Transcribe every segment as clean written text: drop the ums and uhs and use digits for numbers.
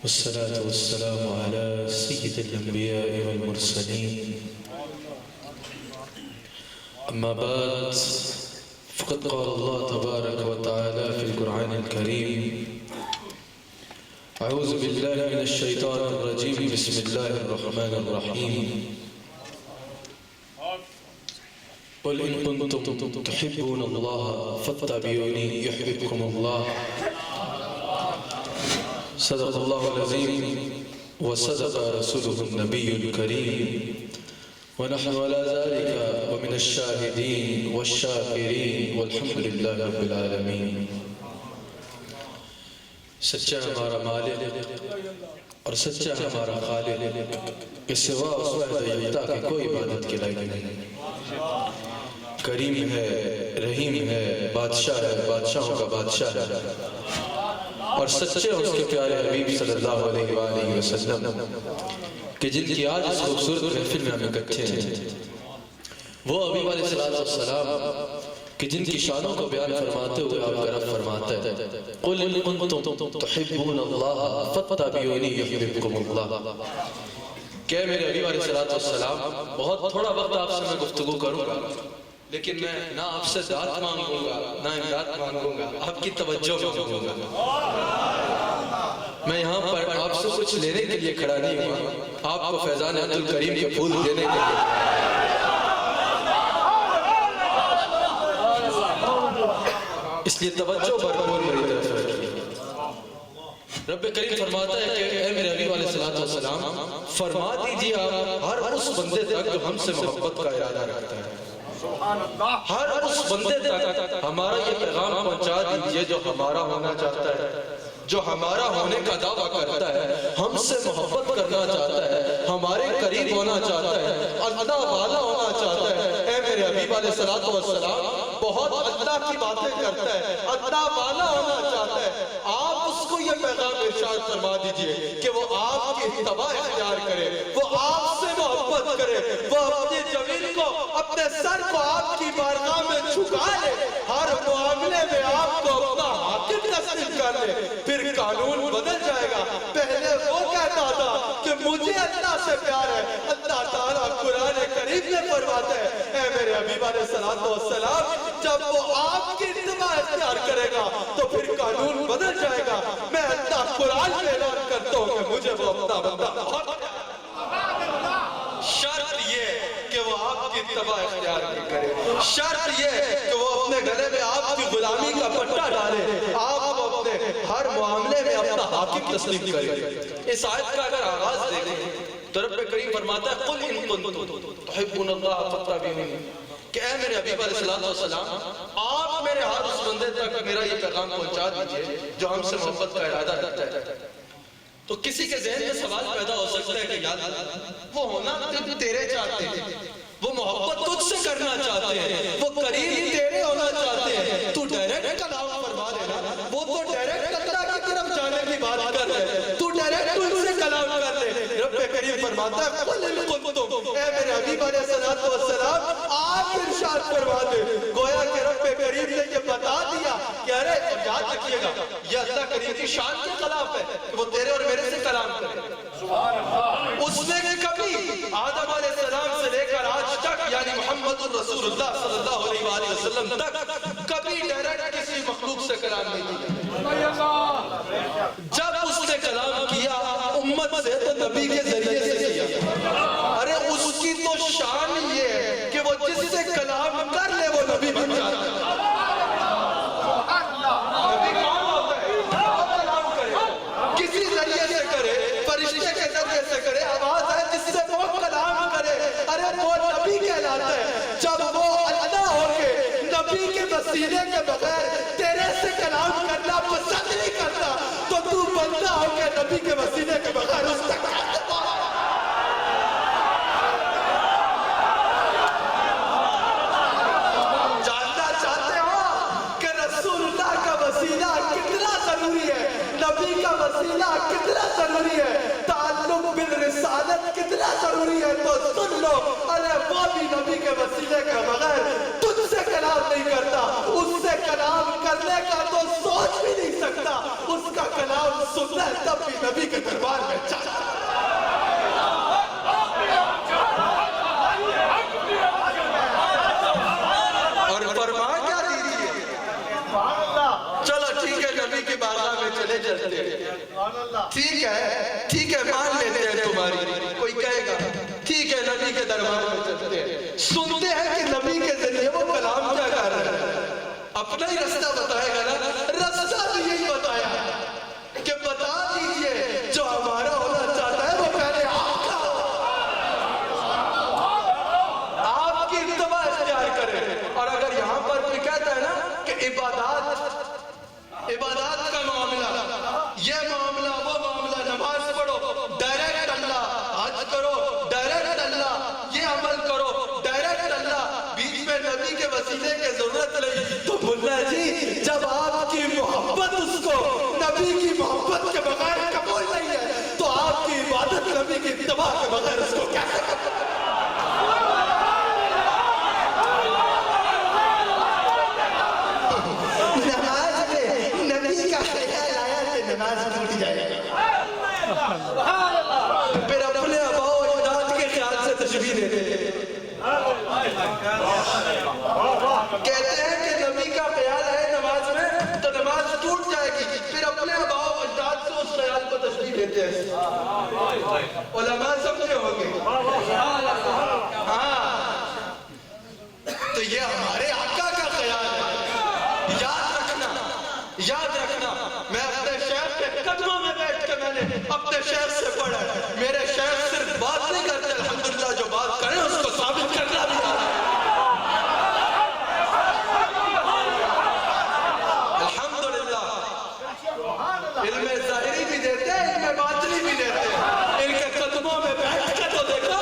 والصلاة والسلام على سيد الأنبياء والمرسلين. أما بعد، فقد قال الله تبارك وتعالى في القرآن الكريم: أعوذ بالله من الشيطان الرجيم، بسم الله الرحمن الرحيم. قل إن كنتم تحبون الله فاتبعوني يحببكم الله. صدق الله العظيم وصدق رسوله النبي الكريم، ونحن على ذلك ومن الشاهدين والشاكرين والحمد لله رب العالمین. سچا ہمارا مالک اور سچا ہمارا خالق، اس سوا اس وحدہ یکتا کہ کوئی عبادت کے لائق نہیں. کریم ہے، رحیم ہے، بادشاہ ہے، بادشاہوں کا بادشاہ ہے، اور سچے اس کے پیارے حبیب صلی اللہ علیہ وآلہ وسلم کہ جن کی آج اس خوبصورت محفل میں ہم اکٹھے ہیں، وہ حبیب علیہ السلام کہ جن کی شانوں کو بیان فرماتے ہوئے آپ کا رب فرماتا ہے: قل ان کنتم تحبون اللہ فاتبعونی یحببکم اللہ. کہ میرے حبیب علیہ السلام، بہت تھوڑا وقت آپ سے میں گفتگو کروں گا، لیکن میں نہ آپ سے دعات مانگوں گا نہ امداد مانگوں گا، آپ کی توجہ مانگوں گا. میں یہاں پر آپ سے کچھ لینے کے لیے کھڑا نہیں ہوں، آپ کو فیضان عبد الکریم کے پھول دینے کے لیے. اس لیے توجہ بھرپور میری طرف رکھیے. رب کریم فرماتا ہے کہ اے میرے حبیب علیہ السلام، فرما دیجیے آپ ہر اس بندے تک جو ہم سے محبت کا ارادہ رکھتا ہے، ہر اس بندے تک ہمارا یہ پیغام پہنچا دیجئے جو ہمارا ہونا چاہتا ہے، جو ہمارا ہونے کا دعویٰ کرتا ہے، ہم سے محبت کرنا چاہتا ہے، ہمارے قریب ہونا چاہتا ہے، اللہ والا ہونا چاہتا ہے. اے میرے حبیب علیہ السلام، بہت اللہ کی باتیں کرتا ہے، اللہ والا ہونا چاہتا ہے. آپ اس کو یہ پیغام ارشاد فرما دیجئے کہ وہ آپ کی اتباع اختیار کرے، وہ آپ سے محبت کرے، وہ اپنے جمیل کو، اپنے سر کو آپ کی بارگاہ میں جھکا لے، ہر معاملے میں آپ کو اپنا حاکم تسلیم کر لے. پھر قانون بدل جائے گا. پہلے وہ کہتا تھا کہ مجھے اللہ سے پیار ہے، اللہ تعالیٰ قرآن کریم میں فرماتا ہے اے میرے حبیب علیہ السلام، جب وہ آپ کی اتباع اختیار کرے گا تو پھر قانون بدل جائے گا. میں اللہ قرآن میں اعلان کرتا ہوں کہ مجھے وہ اپنا بندہ بہت شرط یہ کہ وہ آپ کی اتباع اختیار نہیں کرے، شرط یہ کہ وہ اپنے گلے میں آپ کی غلامی کا پٹا ڈالے، آپ اپنے ہر معاملے میں اپنا حاکم تسلیم کرے. اس آیت کا اگر آغاز دیکھیں تو رب کریم فرماتا ہے: قل ان کنتم تحبون اللہ فاتبعونی. کہ اے میرے حبیب علیہ السلام، آپ میرے ہر اس بندے تک میرا یہ پیغام پہنچا دیجئے جو ہم سے محبت کا ارادہ رکھتا ہے. تو کسی کے ذہن میں سوال پیدا ہو سکتا ہے کہ یاد وہ ہونا تیرے چاہتے ہیں، وہ محبت تجھ سے کرنا چاہتے ہیں، وہ قریب تیرے ہونا چاہتے ہیں، تو ڈائریکٹ کلام فرما دینا. وہ تو ڈائریکٹ اللہ کی طرف جانے کی بات کر رہے، تو ڈائریکٹ ان سے کلام کر لے. رب کریم فرماتا ہے: قل ان کنتم، اے میرے حبیب علیہ السلام، آپ ارشاد فرما دے. گویا کہ رب کریم نے یہ بتا دیا کہ ارے یاد رکھیے گا، یہ اللہ کریم کی شان کے خلاف ہے کہ وہ تیرے اور میرے سے کلام کرے. اس نے کبھی آدم علیہ السلام سے لے کر آج تک، یعنی محمد الرسول اللہ صلی اللہ علیہ وآلہ وسلم تک، کبھی ڈائریکٹ کسی مخلوق سے کلام نہیں کیا. جب اس نے کلام کیا امت سے تو نبی کے ذریعے سے کیا. ارے اس کی تو شان یہ ہے کہ وہ جس سے کلام کر لے وہ نبی بن جاتا ہے. نبی کون ہوتا ہے؟ وہ کلام کرے، کسی ذریعے سے کرے، فرشتے کے ذریعے سے کرے، آواز ہے جس سے وہ کلام کرے، ارے وہ نبی کہلاتا ہے. جب وہ اللہ ہو کے نبی کے وسیلے کے بغیر تیرے سے کلام کرنا پسند نہیں کرتا تو بندہ ہو کے نبی کے وسیلے کے بغیر اس تک جاننا چاہتے ہو کہ رسول اللہ کا وسیلہ کتنا ضروری ہے، نبی کا وسیلہ کتنا ضروری ہے، تعلق بالرسالت کتنا ضروری ہے. تو سن لو، ارے وہ بھی نبی کے وسیلے کے بغیر تجھ سے کلام نہیں کرتا. اس سے کلام کرنے کا تو سوچ بھی نہیں سکتا. اس کا کلام کلام سننا ہے تب بھی نبی کے دربار میں چل۔ اور فرما کیا دیجئے، چلو ٹھیک ہے نبی کی بارگاہ میں چلے جلتے ہیں، ٹھیک ہے مان لیتے ہیں تمہاری، کوئی کہے گا ٹھیک ہے نبی کے دربار میں چلتے ہیں، سنتے ہیں کہ نبی کے ذریعے وہ کلام کیا کر رہے ہیں، اپنا ہی رستہ بتائے گا نا، رستہ بھی یہی بتایا کہ بتا دیجئے جو ہمارا ہونا چاہتا ہے وہ پہلے آپ کا ہو، آپ کی اتباع اختیار کرے۔ اور اگر یہاں پر کوئی کہتا ہے نا کہ عبادات کا معاملہ، یہ معاملہ وہ معاملہ، نماز پڑھو ڈائریکٹ اللہ، حج کرو ڈائریکٹ اللہ، یہ عمل کرو ڈائریکٹ اللہ، بیچ میں نبی کے وسیلے کی ضرورت نہیں، تو ملا جی جب آپ کی محبت اس کو نبی کی محبت کے بغیر قبول نہیں ہے تو آپ کی عبادت نبی کی اتباع کے بغیر اس کو کیسے قبول؟ نماز میں نبی کا خیال آیا کہ نماز ٹوٹ جائے گا، پھر اپنے آباء و اجداد کے خیال سے تشبیہ دیتے ہیں، کہتے ہیں کہ نبی کا خیال ہے نماز میں تو نماز ٹوٹ جائے گی، پھر اپنے آباء و اجداد سے اس خیال کو تشبیہ دیتے ہیں۔ علماء سمجھے ہوں گے، ہاں تو یہ ہمارے آقا کا خیال ہے، یاد رکھنا۔ میں اپنے شیخ کے قدموں میں بیٹھ کے میں نے اپنے شیخ سے پڑھا، میرے شیخ صرف بات نہیں کرتے، الحمدللہ جو بات کریں اس کو ثابت کرنا بھی آتا ہے، الحمدللہ علم ظاہری بھی دیتے ہیں، علم باطنی بھی دیتے ہیں، ان کے قدموں میں بیٹھ کے تو دیکھو۔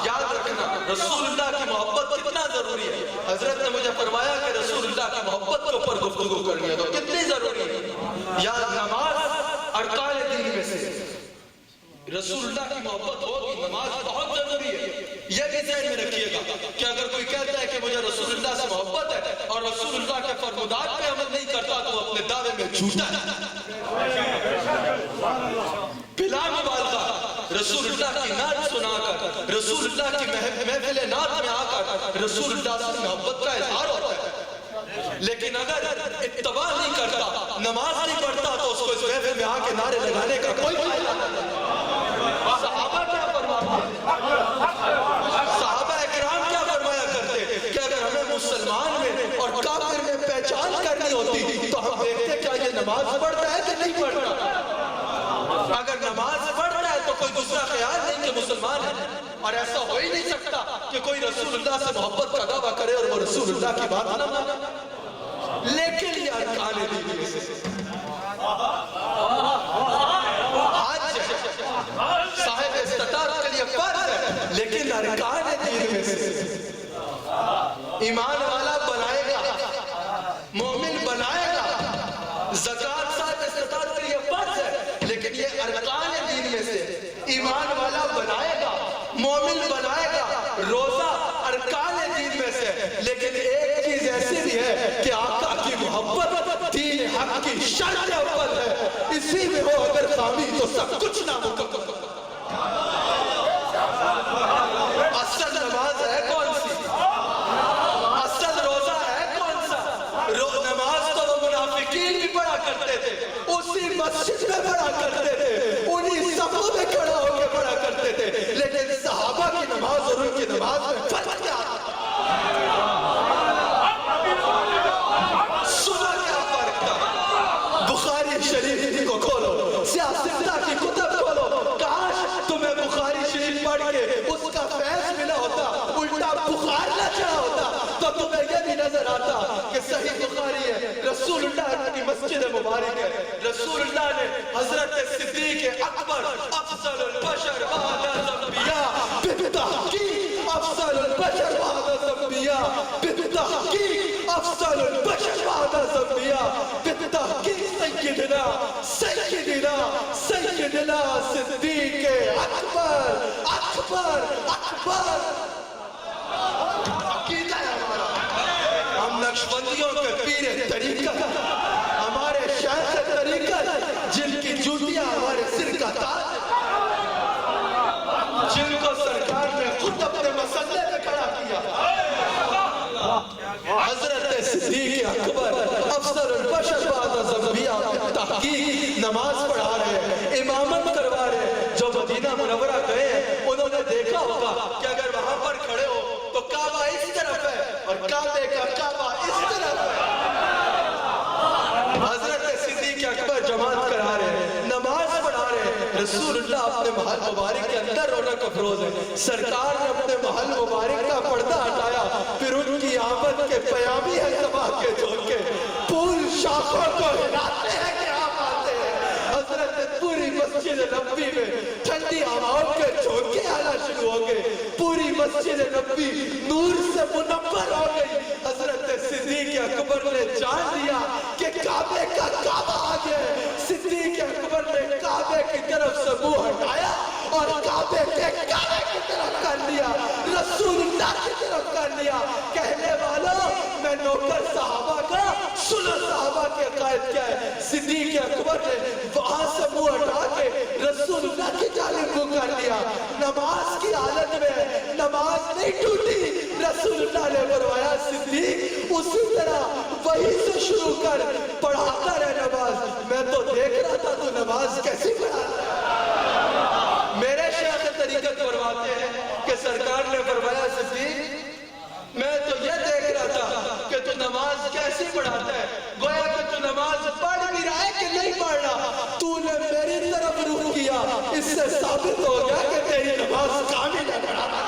یاد رکھنا رسول اللہ کی محبت کتنا ضروری ہے، حضرت نے مجھے فرمایا کہ رسول اللہ کی محبت کے اوپر گفتگو کرنی ہے تو کتنی ضروری ہے، یاد نماز ارکان دین میں سے، رسول اللہ کی محبت ہوگی نماز بہت ضروری ہے، یہ بھی ذہن میں رکھیے گا کہ اگر کوئی کہتا ہے کہ مجھے رسول اللہ سے محبت ہے اور رسول اللہ کے فرمودات پہ عمل نہیں کرتا تو اپنے دعوے میں جھوٹا ہے، بلا مبالغہ رسول اللہ کی نعت سنا کر، رسول اللہ کی محفل نعت میں آ کر رسول اللہ سے محبت کا اظہار ہوتا ہے، لیکن اگر اتباع نہیں کرتا، نماز نہیں پڑھتا تو اس کو اس محفل میں آ کے نعرے لگانے کا کوئی فائدہ نہیں۔ صحابہ کیا فرماتے، صحابہ اکرام کیا فرمایا کرتے کہ اگر ہمیں مسلمان میں اور کافر میں پہچان کرنی ہوتی تو ہم دیکھتے کیا یہ نماز پڑھتا ہے کہ نہیں پڑھتا، اگر نماز پڑھتا ہے تو کوئی دوسرا خیال نہیں کہ مسلمان ہے، اور ایسا ہو ہی نہیں سکتا کہ کوئی رسول اللہ سے محبت کا دعویٰ کرے اور وہ رسول اللہ کی بات نہ مانے، لیکن یہ ارکان دین میں سے حج صاحب استطاعت کے لیے فرض ہے، لیکن ارکان دین میں سے ایمان والا بنائے گا، مومن بنائے گا، زکوٰۃ صاحب استطاعت کے لیے فرض ہے، لیکن یہ ارکان دین میں سے ایمان والا بنائے گا، مومن بنائے گا، روزہ ارکان دین میں سے، لیکن ایک چیز ایسی بھی ہے کہ آقا کی محبت دین حق کی شرط اول ہے، اسی میں ہو اگر خامی تو سب کچھ نامکمل۔ اصل نماز ہے کون سی، اصل روزہ ہے کون سا، نماز تو وہ منافقین بھی پڑھا کرتے تھے، اسی مسجد میں پڑھا کرتے تھے، انہی صفوں میں کھڑا ہو کے پڑھا کرتے تھے، لیکن صحابہ کی نماز اور ان کی نماز میں فرق کیا سنا کیا فرق تھا؟ بخاری شریف کو کھولو، سیاستہ کی کتب کھولو، کاش تمہیں بخاری شریف پڑھ کے اس کا فیض ملا ہوتا، الٹا بخار نہ چڑھا ہوتا تو تمہیں یہ بھی نظر آتا کہ صحیح بخاری ہے، رسول اللہ کی مسجد مبارک ہے، رسول اللہ نے حضرت صدیق اکبر افضل البشر بعد الانبیاء بالتحقیق افضل البشر بعد الانبیاء بالتحقیق افضل البشر بعد الانبیاء بالتحقیق سیدنا صدیق اکبر اکبر اکبر عقیدہ ہے ہمارا، ہم نقشبندیوں کے پیر پیر طریقت، ہمارے شیخ طریقت، جن کی جوتیاں ہمارے سر کا تاج، جن کو سرکار نے خود اپنے مسئلے میں کھڑا کیا، حضرت صدیق اکبر افضل البشر بعد از انبیاء کی تحقیق نماز پڑھا رہے ہیں، امامت کروا رہے ہیں۔ جو مدینہ منورہ گئے ہیں انہوں نے دیکھا ہوگا کہ اگر وہاں پر کھڑے ہو تو کعبہ اس طرف ہے اور کعبے کا کعبہ اس طرف ہے۔ حضرت صدیق اکبر جماعت کرا رہے ہیں، نماز پڑھا رہے ہیں، رسول اللہ اپنے محل مبارک کے اندر رونق افروز ہے۔ سرکار نے اپنے محل مبارک کا پردہ ہٹایا، پھر ان کی آمد کے پیامی ہے تباہ کے جھونکے پھول شاخوں کو ہلاتے ہیں کہ آپ آتے ہیں۔ حضرت پوری مسجد نبوی میں ٹھنڈی ہواؤں کے جھونکے آنا شروع ہو گئے، پوری مسجد نبوی نور سے منور ہو گئی۔ حضرت صدیق اکبر نے جان لیا کہ کعبے کا کعبہ آ گیا ہے۔ صدیق اکبر نے کعبے کی طرف سے منہ ہٹایا اور کعبے کے کعبے کی طرف کر لیا، رسول اللہ کی طرف کر لیا۔ کہنے والوں میں نوکر صحابہ کا، سنو صحابہ کے قائد کیا ہے۔ صدیق اکبر نے وہاں سے منہ ہٹا کے رسول اللہ کی جانب منہ کر لیا۔ نماز کی حالت میں نماز نہیں ٹوٹی، رسول اللہ نے فرمایا صدیق اسی طرح وہی سے شروع کر، پڑھاتا رہے نماز۔ میں تو دیکھ رہا تھا تو نماز کیسی پڑھاتا ہے۔ میرے شیخ طریقت فرماتے ہیں کہ سرکار نے فرمایا صدیق میں تو یہ دیکھ رہا تھا کہ تو نماز کیسی پڑھاتا ہے، گویا کہ تو نماز پڑھ بھی رہا ہے کہ نہیں پڑھ رہا، تو نے میری طرف رخ کیا، اس سے ثابت ہو گیا کہ تیری نماز کامل ہے پڑھاتا ہے۔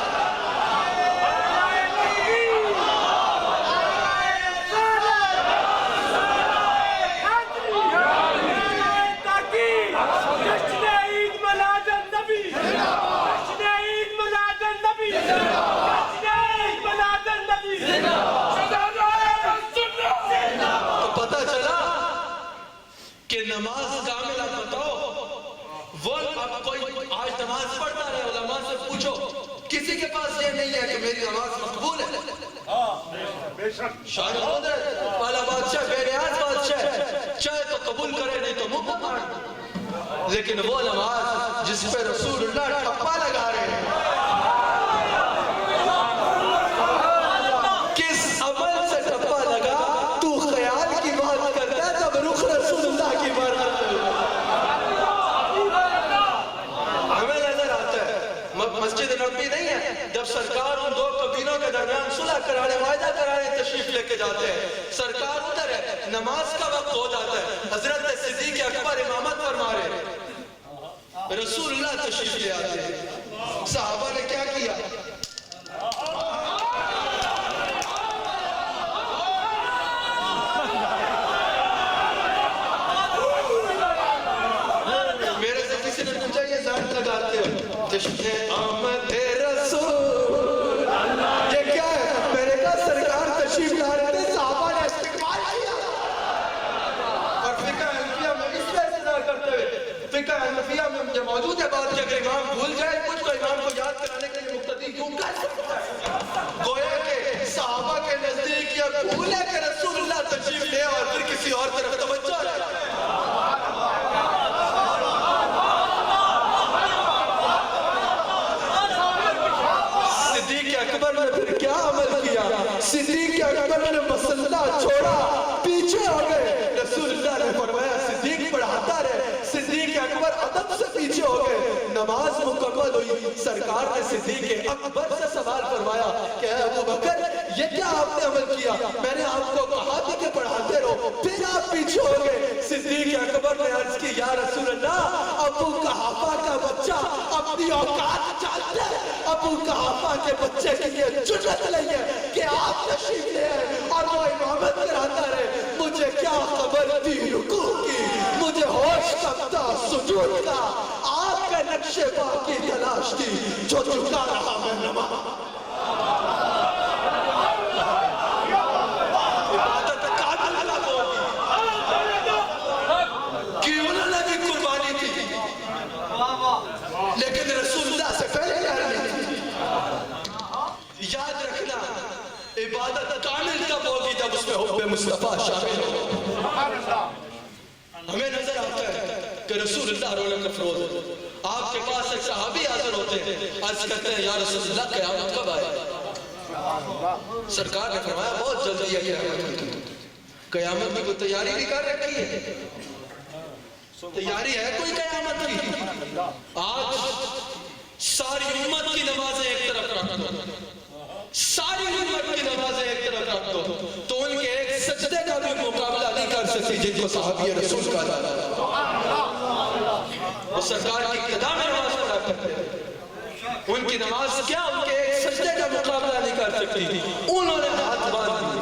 نماز کامل آپ بتاؤ، وہ آپ کوئی آج نماز پڑھتا رہے علماء سے پوچھو، کسی کے پاس یہ نہیں ہے کہ میری نماز مقبول ہے۔ شاہ قدرت والا بادشاہ، بے نیاز بادشاہ، چاہے تو قبول کرے نہیں تو منہ مار۔ لیکن وہ نماز جس پہ رسول اللہ ٹھپا لگا رہے ہیں، کس عمل سے ٹھپا لگا تو خیال کی بات کرتا ہے تب رخ رسول اللہ کی بات ہمیں نظر آتا ہے۔ مسجد نبوی نہیں ہے، جب سرکار ان دو قبیلوں کے درمیان صلح کرانے، معاہدہ کرانے تشریف لے کے جاتے ہیں، سرکار ادھر ہے، نماز کا وقت ہو جاتا ہے، حضرت صدیق اکبر امامت فرما رہے ہیں، رسول اللہ تشریف لے آتے ہیں۔ صحابہ نے کیا کیا؟ میرے سے کسی نے پوچھا یہ ذات لگاتے ہو جشن آمد رسول، یہ کیا ہے؟ میرے کہا سرکار تشریف لا رہے تھے، صحابہ نے استقبال کیا اور فقہ حنفیہ میں اس طرح انتظار کرتے ہوئے، فقہ حنفیہ میں مجھے موجود ہے بات کہ اگر امام بھول جائے کچھ تو امام کو یاد کرانے کے لیے مقتدی کیوں کر سکتا ہے۔ گویا کہ صحابہ کے نزدیک یہ بھول ہے کہ رسول اللہ تشریف لے اور پھر کسی اور طرف توجہ ہے۔ صدیق اکبر نے پھر کیا عمل کیا؟ صدیق اکبر نے مسئلہ چھوڑا، پیچھے ہو گئے۔ رسول اللہ نے فرمایا صدیق پڑھاتا رہے، صدیق اکبر ادب سے پیچھے ہو گئے۔ نماز مکمل ہوئی، سرکار نے صدیق اکبر سے سوال فرمایا کہ اے ابو بکر یہ کیا آپ نے عمل کیا؟ میں نے آپ کو کہا تھا کہ پڑھاتے رہو، پھر آپ پیچھے ہو گئے۔ صدیق اکبر نے عرض کی یا رسول اللہ، ابو قحافہ کا بچہ اپنی اوقات جانتا ہے، ابو قحافہ کے بچے کے لیے جرأت نہیں ہے کہ آپ تشریف لے آئے اور وہ امامت کراتا رہے۔ مجھے کیا خبر تھی رکوع کی، مجھے ہوش کب تھا سجود کا، آپ کے نقش پا کی تلاش تھی جو چکا رہا میں نماز۔ عبادت کامل الگ ہوگی کہ انہوں نے بھی قربانی تھی، لیکن رسول اللہ سے پہلے کیا رہی تھی۔ یاد رکھنا عبادت کامل تب ہوگی جب اس میں حب مصطفیٰ شامل ہو۔ ہمیں نظر آتا ہے کہ رسول اللہ رونق افروز ہے۔ آپ کے پاس ایک صحابی حاضر ہوتے ہیں، عرض کرتے ہیں یا رسول اللہ قیامت کب آئے؟ سرکار نے فرمایا بہت جلدی ہے قیامت کی۔ قیامت کی کوئی تیاری بھی کر رکھی ہے؟ تیاری ہے کوئی قیامت کی؟ آج ساری امت کی نمازیں ایک طرف رکھ دو، ساری امت کی نمازیں ایک طرف رکھ دو تو ان کے ایک سجدے کا بھی مقابلہ نہیں کر سکتی جن کو صحابی رسول کا وہ سرکار کی اقتداء میں نماز پڑھا کرتے ہیں۔ ان کی نماز کیا ان کے ایک سجدے کا مقابلہ نہیں کر سکتی۔ انہوں نے ہاتھ باندھ دی،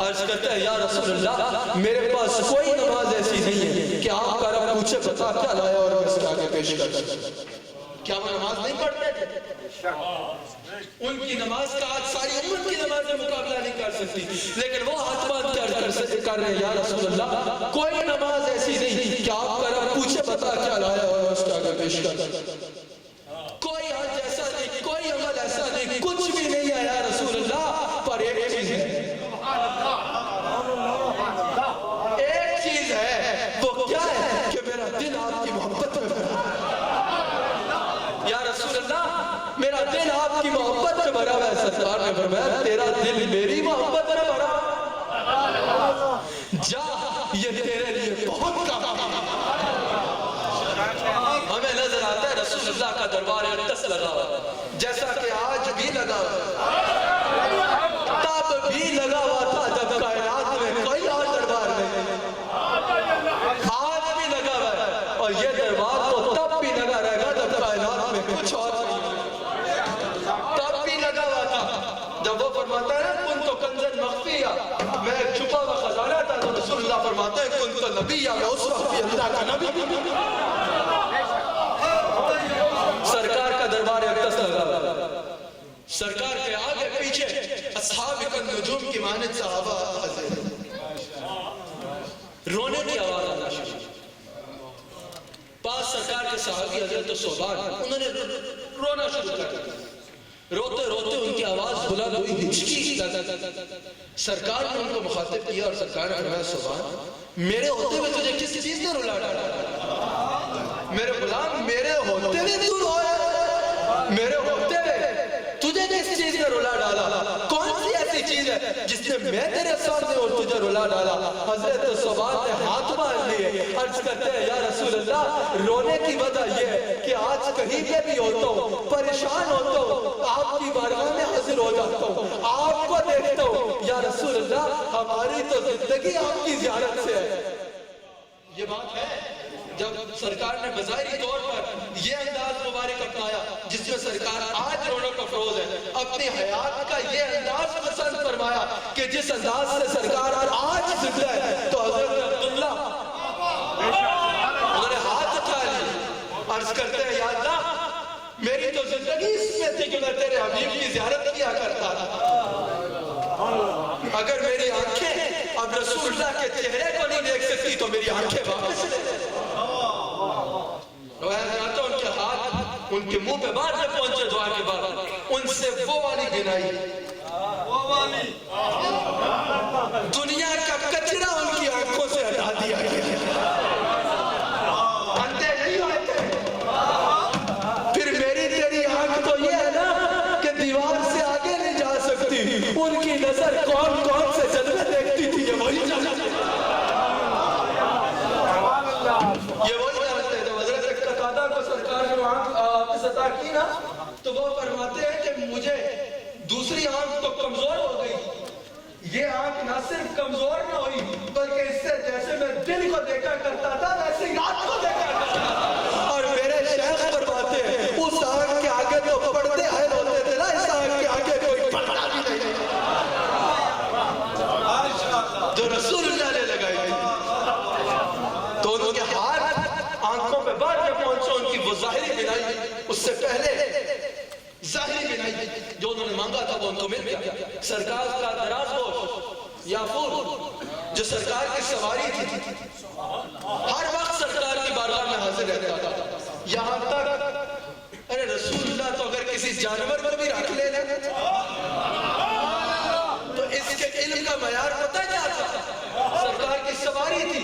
عرض کرتا ہے یا رسول اللہ میرے پاس کوئی نماز ایسی نہیں ہے کہ آپ کا رب پوچھے بتا کیا لایا اور میں اس کے آگے پیش کر سکتا۔ کیا وہ نماز نہیں پڑھتے تھے؟ ان کی نماز کا آج ساری امت کی نماز میں مقابلہ نہیں کر سکتی، لیکن وہ ہاتھ باندھ کر رہے ہیں یا رسول اللہ کوئی نماز ایسی نہیں کہ آپ کا رب پوچھے بتا کیا لایا اور میں اس کے آگے پیش کر سکتا۔ کوئی حج ایسا نہیں، کوئی عمل ایسا نہیں، کچھ بھی نہیں ہے یا رسول اللہ، پر ایک چیز ہے، ایک چیز ہے، وہ کیا ہے کہ میرا دل آپ کی محبت میں بھرا ہے۔ یا رسول اللہ میرا دل آپ کی محبت میں بھرا ہے۔ سرکار نے فرمایا تیرا دل میری محبت میں بھرا جا، یہ تیرے لیے بہت کافی ہے۔ ہمیں نظر آتا ہے رسول اللہ کا دربار اقدس لگا ہوا جیسا کہ آج بھی لگا ہوا، تب بھی لگا ہوا تھا جب کائنات میں کوئی اور دربار نہیں، آج بھی لگا ہوا ہے اور یہ دربار تو تب بھی لگا رہے گا جب کائنات میں کچھ اور نہیں۔ تب بھی لگا ہوا تھا جب وہ فرماتا ہے کن تو کنزن مخفیہ، میں چھپا ہوا خزانہ تھا، تو رسول اللہ فرماتا ہے کن تو نبیہ، میں اس وقت بھی اللہ کا نبی۔ سرکار کا دربار اقدس لگا ہوا، سرکار کے آگے پیچھے اصحاب النجوم کی مانند صحابہ حاضر، رونے کی آواز آنا شروع۔ پاس سرکار کے صحابی حضرت صوبان انہوں نے رونا شروع کر دیا، روتے روتے ان کی آواز بلند ہوئی، ہچکی۔ سرکار نے ان کو مخاطب کیا اور سرکار نے فرمایا صوبان میرے ہوتے ہوئے تجھے کس چیز نے رلا ڈالا؟ میرے غلام میرے ہوتے ہوئے تو رویا، میرے ہوتے ہوئے تجھے کس چیز نے رلا ڈالا؟ کون سی ایسی چیز ہے جس نے میں تیرے سامنے اور تجھے رلا ڈالا؟ حضرت صوبان نے ہاتھ باندھ لیے، عرض کرتے ہیں یا رسول اللہ رونے کی وجہ یہ ہے کہ آج کہیں پہ بھی ہوتا ہوں، پریشان ہوتا ہوں، آپ کی بارگاہ میں حاضر ہو جاتا ہوں، آپ کو دیکھتا ہوں، یا رسول اللہ ہماری تو زندگی آپ کی زیارت سے ہے۔ یہ بات ہے جب سرکار نے بظاہری طور پر یہ انداز مبارک اپنایا جس میں سرکار آج رونق افروز ہے، اپنی حیات کا یہ انداز پسند فرمایا کہ جس انداز سے سرکار آج زندہ ہے، تو حضرت عبداللہ انہوں نے ہاتھ اٹھا لی، عرض کرتے ہیں یا اللہ میری تو زندگی اس میں تھی کہ میں تیرے حبیب کی زیارت کیا کرتا تھا، اگر میری آنکھیں اب رسول اللہ کے چہرے کو نہیں دیکھ سکتی تو میری آنکھیں واپس لے لیں۔ میں چاہتا ہوں ان کے ہاتھ ان کے منہ پہ بعد میں پہنچے دعا کے بعد ان سے وہ والی بینائی، دنیا کا کچرا ان کی آنکھوں سے ہٹا دیا گیا، اندھے نہیں ہوتے۔ پھر میری تیری آنکھ تو یہ ہے نا کہ دیوار سے آگے نہیں جا سکتی، ان کی نظر کون کون سے جلوے دیکھتی تھی یہ وہی جانتے ہیں، یہ وہی جانتے ہیں۔ جب حضرت قتادہ کو سرکار نے آنکھ عطا کی نا تو وہ فرماتے ہیں کہ مجھے دوسری آنکھ تو کمزور ہو گئی، یہ آنکھ نہ صرف کمزور نہ ہوئی بلکہ اس سے جیسے میں دل کو دیکھا کرتا تھا ویسے ہی رات کو دیکھا کرتا تھا۔ اور میرے شیخ فرماتے ہیں اس آنکھ کے آگے تو پردے حائل ہوتے تھے نا، اس آنکھ کے آگے کوئی پردہ بھی نہیں جو رسول اللہ نے لگائی تھی۔ تو ان کے ہاتھ آنکھوں پہ بعد میں پہنچے، ان کی وہ ظاہری بینائی اس سے پہلے ظاہری بینائی جو انہوں نے مانگا تھا وہ ان کو مل گیا۔ سرکار کا دراز گوش یافور جو سرکار کی سواری تھی، ہر وقت سرکار کی بارگاہ میں حاضر رہتا تھا، یہاں تک ارے رسول اللہ تو اگر کسی جانور پر بھی رکھ لے تو اس کے علم کا معیار پتہ کیا تھا؟ سرکار کی سواری تھی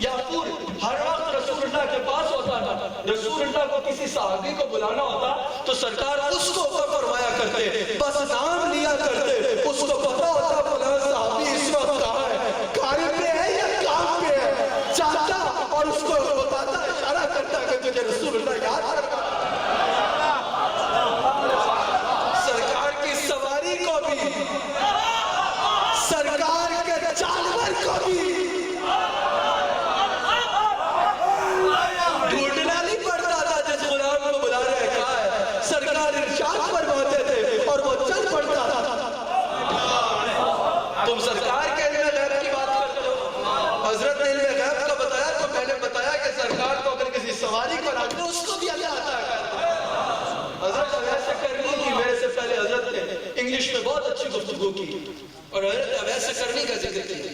یعقوب ہر وقت رسول اللہ کے پاس ہوتا تھا. رسول اللہ کو کسی صحابی کو بلانا ہوتا تو سرکار اس کو اوپر فرمایا کرتے, بس نام لیا کرتے, اس کو پتا ہوتا فلاں صحابی اس وقت کہاں ہے, گاڑی پہ ہے یا کام پہ ہے, چاہتا اور اس کو بتاتا, اشارہ کرتا کہ تجھے رسول اللہ یاد کرتا. سرکار کی سواری کو بھی, سرکار کے جانور کو بھی ڈھونڈنا نہیں پڑتا تھا جس غلام کو بلا رہے کہا ہے. سرکار ارشاد فرماتے تھے اور وہ چل پڑتا تھا. تم سرکار کے علم غیب کی بات کرتے ہو. حضرت نے علم غیب کا بتایا تو میں نے بتایا کہ سرکار کو اگر کسی سواری کو رکھ دو اس کو بھی اللہ آتا ہے. حضرت ویسے کرنی کی, میرے سے پہلے حضرت نے انگلش میں بہت اچھی گفتگو کی اور حضرت ویسے کرنی کا ذکر کیا,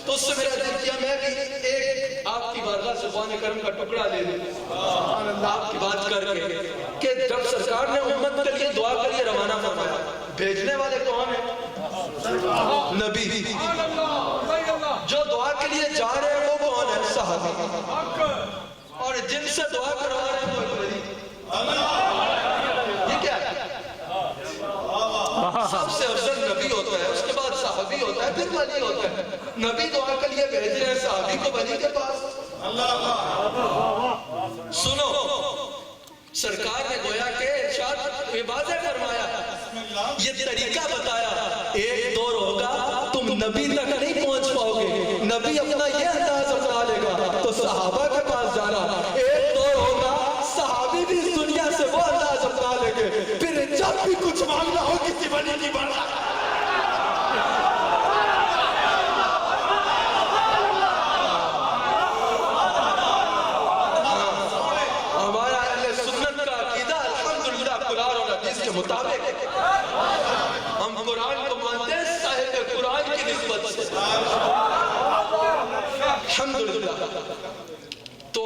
تو اس سے میرا دل کیا میں بھی ایک آپ کی بارگاہ سے قرآن کریم کا ٹکڑا لے لوں آپ کی بات کر کے کہ جب سرکار نے امت کے لیے دعا کے لیے روانہ فرمایا, بھیجنے والے کون ہیں؟ نبی. جو دعا کے لیے جا رہے ہیں وہ کون ہے؟ صحابی. اور جن سے دعا کروا رہے ہیں وہ ولی. یہ کیا ہے؟ سب سے افضل نبی ہوتا ہے, اس کے بعد صحابی ہوتا ہے, پھر ولی ہوتا ہے. نبی دعا کے لیے بھیج رہے ہیں صحابی کو ولی کے پاس. سنو, سرکار نے گویا کہ ارشاد واضح فرمایا, یہ طریقہ بتایا, ایک دور ہوگا تم نبی تک نہیں پہنچ پاؤ گے, نبی اپنا یہ انداز اپنا لے گا تو صحابہ کے پاس جانا. ایک دور ہوگا صحابی بھی اس دنیا سے وہ انداز اپنا لے گے, پھر جب بھی کچھ مانگنا ہو کسی ولی کی بڑھا. مطابق ہم قرآن کو مانتے ہیں صاحب قرآن کی نسبت سے. الحمدللہ. تو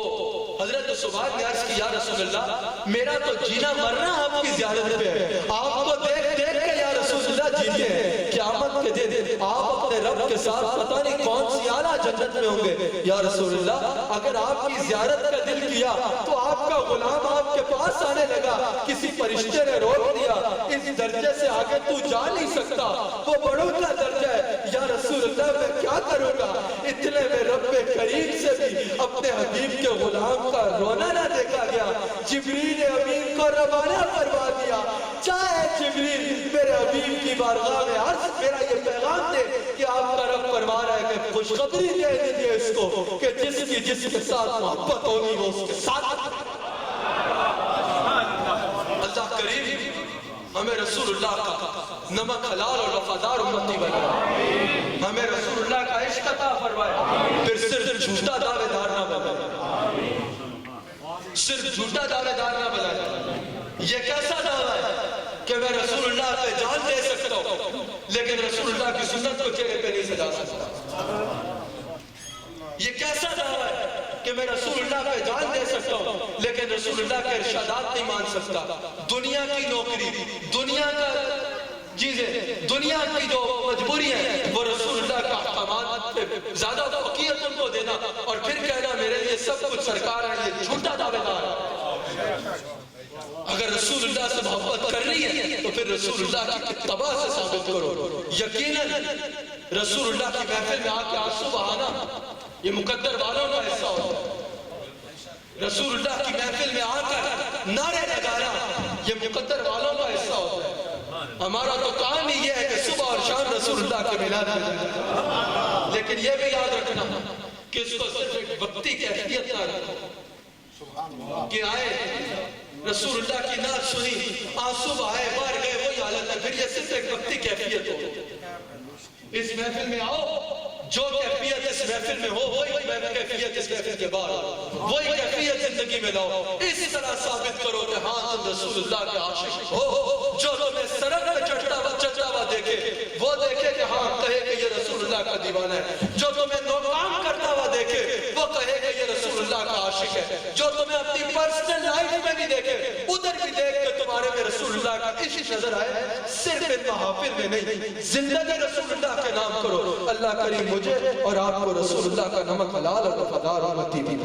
حضرت سبحان نے عرض کی یا رسول اللہ میرا تو جینا مرنا آپ کی زیارت پہ ہے, آپ کو دیکھ دیکھ کے یا رسول اللہ جیتے ہیں. قیامت کے دن آپ اپنے رب کے ساتھ پتہ نہیں کون سی اعلیٰ جنت میں ہوں گے. یا رسول اللہ اگر آپ کی زیارت کا دل کیا تو آپ کا غلام آپ کے پاس آنے لگا, کسی فرشتے نے روک دیا, اس درجے سے آگے تو جا نہیں سکتا, وہ بڑوں کا درجہ ہے. یا رسول اللہ میں کیا کروں گا؟ اتنے میں رب کریم سے بھی اپنے حبیب کے غلام کا رونا نہ دیکھا گیا. جبریل امین کو روانہ فرما دیا, چاہے جبریل میرے حبیب کی بارگاہ میں عرض میرا یہ پیغام دے کہ آپ کا رب فرما رہا ہے کہ خوشخبری دے دیجئے اس کو کہ جس کے ساتھ محبت ہوگی وہ اس کے ساتھ. اللہ کریم ہمیں رسول اللہ کا نمک حلال اور وفادار امتی بنائے, ہمیں رسول اللہ کا عشق عطا فرمائے, پھر صرف جھوٹا دعوے دار نہ بنائے, صرف جھوٹا دعوے دار نہ بنائے. یہ کیسا دعویٰ ہے کہ میں رسول اللہ پہ جان دے سکتا ہوں لیکن رسول اللہ کی سنت کو چہرے پہ نہیں سجا سکتا. یہ کیسا دعویٰ ہے کہ میں رسول اللہ پہ جان دے سکتا ہوں لیکن رسول اللہ کے ارشادات نہیں مان سکتا. دنیا کی نوکری, دنیا کا چیزیں, دنیا کی جو مجبوریاں ہیں وہ رسول اللہ کا احکامات پہ زیادہ فوقیت ان کو دینا اور پھر کہنا میرے لیے سب کچھ سرکار ہے, یہ جھوٹا دعوے دار ہے. اگر رسول اللہ سے محبت کر رہی ہے تو پھر رسول اللہ کی اتباع سے ثابت کرو. یقیناً رسول اللہ کی محفل میں آ کے آنسو بہانا یہ مقدر والوں کا حصہ ہوتا ہے. رسول اللہ کی محفل میں آ کر نعرے لگانا یہ مقدر والوں کا حصہ ہوتا ہے. ہمارا تو کام ہی یہ ہے کہ صبح اور شام رسول اللہ کے میلاد میں جائیں, لیکن یہ بھی یاد رکھنا کہ اس کو صرف ایک وقتی کیفیت نہ رکھو کہ آئے رسول اللہ کی نعت سنی, آنسو بہائے, مار گئے, وہی حالت ہے, پھر یہ صرف ایک وقتی کیفیت ہو. اس محفل میں آؤ, جو کیفیت اس محفل میں ہو وہی کیفیت اس محفل کے بعد, وہی کیفیت زندگی میں لاؤ. اس طرح ثابت کرو کہ ہاں تم رسول اللہ کے عاشق ہو. جو تمہیں سڑک پہ چڑھتا ہوا دیکھے وہ دیکھے کہ ہاں کہے کہ یہ رسول اللہ کا دیوانہ ہے. جو تمہیں ناکام کرتا ہوا دیکھے وہ کہے کہ یہ رسول اللہ کا عاشق ہے. جو تمہیں اپنی پرسنل لائف میں بھی دیکھے ادھر بھی دیکھ کہ تمہارے میں رسول اللہ اللہ کا عشق نظر آئے، صرف ان محافل میں نہیں، زندگی رسول اللہ کے نام کرو، اللہ کریم مجھے اور آپ کو رسول اللہ کا نمک حلال اور وفادار امتی بھی